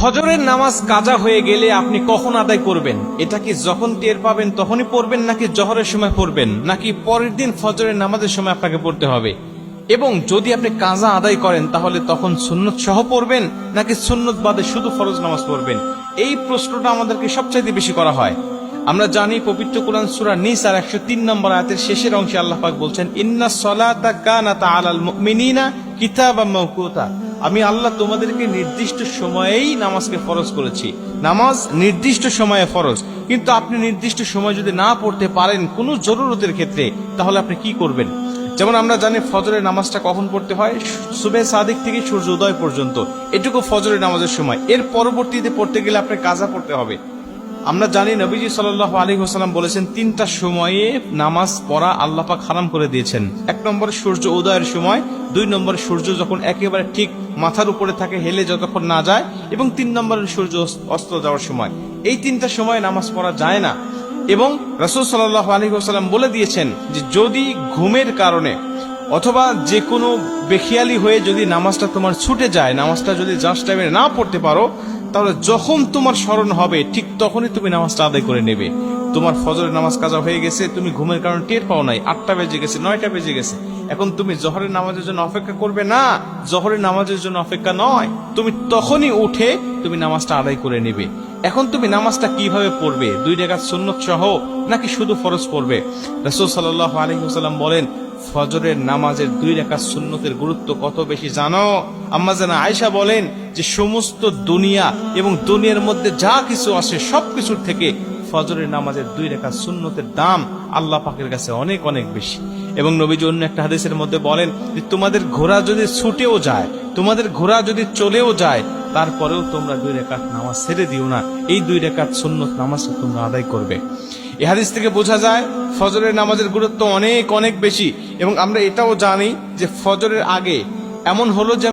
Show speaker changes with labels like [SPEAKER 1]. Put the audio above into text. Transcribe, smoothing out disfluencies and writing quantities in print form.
[SPEAKER 1] ফজরের নামাজ কাজা হয়ে গেলে আপনি কখন আদায় করবেন? এটা কি যখন টের পাবেন তখনই পড়বেন, নাকি জহরের সময় পড়বেন, নাকি পরের দিন ফজরের নামাজের সময় আপনাকে পড়তে হবে? এবং যদি আপনি কাজা আদায় করেন তাহলে তখন সুন্নত সহ পড়বেন, নাকি সুন্নত বাদে শুধু ফরজ নামাজ পড়বেন? এই প্রশ্নটা আমাদেরকে সবচাইতে বেশি করা হয়। আমরা জানি পবিত্র কোরআন সূরা নিসার 103 নম্বর আয়াতের শেষের অংশে আল্লাহ পাক বলছেন, ইন্নাস সালাতা কানাত আলাল মুমিনিনা কিতাবাম মাওকুতা। আমি আল্লাহ তোমাদেরকে নির্দিষ্ট সময়েই নামাজকে ফরজ করেছি। নামাজ নির্দিষ্ট সময়ে ফরজ, কিন্তু আপনি নির্দিষ্ট সময় যদি না পড়তে পারেন কোনো জরুরতের ক্ষেত্রে, তাহলে আপনি কি করবেন? যেমন আমরা জানি ফজরের নামাজটা কখন পড়তে হয়? সুবহে সাদিক থেকে সূর্য উদয় পর্যন্ত, এটুকু ফজরের নামাজের সময়। এর পরবর্তীতে পড়তে গেলে আপনার কাজা পড়তে হবে। আমরা জানি নবীজি সাল্লাল্লাহু আলাইহি ওয়াসাল্লাম বলেছেন, তিনটা সময়ে নামাজ পড়া আল্লাহ পাক হারাম করে দিয়েছেন। 1 নম্বর সূর্য উদয়ের সময়, 2 নম্বর সূর্য যখন একেবারে ঠিক মাথার উপরে থাকে, হেলে যতক্ষণ না যায়, এবং 3 নম্বরের সূর্য অস্ত যাওয়ার সময়। এই তিনটা সময় নামাজ পড়া যায় না। এবং রাসূল সাল্লাল্লাহু আলাইহি ওয়াসাল্লাম বলে দিয়েছেন যে যদি ঘুমের কারণে অথবা যে কোনো বেখিয়ালি হয়ে যদি নামাজটা তোমার ছুটে যায়, নামাজটা যদি জাস্ট টাইমে না পড়তে পারো, তাহলে যখন তোমার স্মরণ হবে ঠিক তখনই তুমি নামাজটা আদায় করে নেবে। তোমার ফজরের নামাজ কাজা হয়ে গেছে, তুমি ঘুমের কারণে টের পাও নাই, 8টা বেজে গেছে, 9টা বেজে গেছে, এখন তুমি জোহরের নামাজের জন্য অপেক্ষা করবে না। জোহরের নামাজের জন্য অপেক্ষা নয়, তুমি তখনই উঠে তুমি নামাজটা আদায় করে নেবে। এখন তুমি নামাজটা কিভাবে পড়বে? 2 রাকাত সুন্নত সহ নাকি শুধু ফরজ পড়বে? রাসূল সাল্লাল্লাহু আলাইহি ওয়াসাল্লাম বলেন, ফজরের নামাজের 2 রাকাত সুন্নতের গুরুত্ব কত বেশি জানো? আম্মা জানা আয়েশা বলেন যে সমস্ত দুনিয়া এবং দুনিয়ার মধ্যে যা কিছু আছে সবকিছুর থেকে ফজরের নামাজের 2 রাকাত সুন্নতের দাম আল্লাহ পাকের কাছে অনেক অনেক বেশি। এবং নবীজি অন্য একটা হাদিসের মধ্যে বলেন যে তোমাদের ঘোড়া যদি ছুটেও যায়, তোমাদের ঘোড়া যদি চলেও যায়, তারপরেও তোমরা 2 রাকাত নামাজ ছেড়ে দিও না। এই 2 রাকাত সুন্নত নামাজটা তোমরা আদায় করবে। এই হাদিস থেকে বোঝা যায় ফজরের নামাজের গুরুত্ব অনেক অনেক বেশি। এবং আমরা এটাও জানি যে ফজরের আগে এমন হলো যে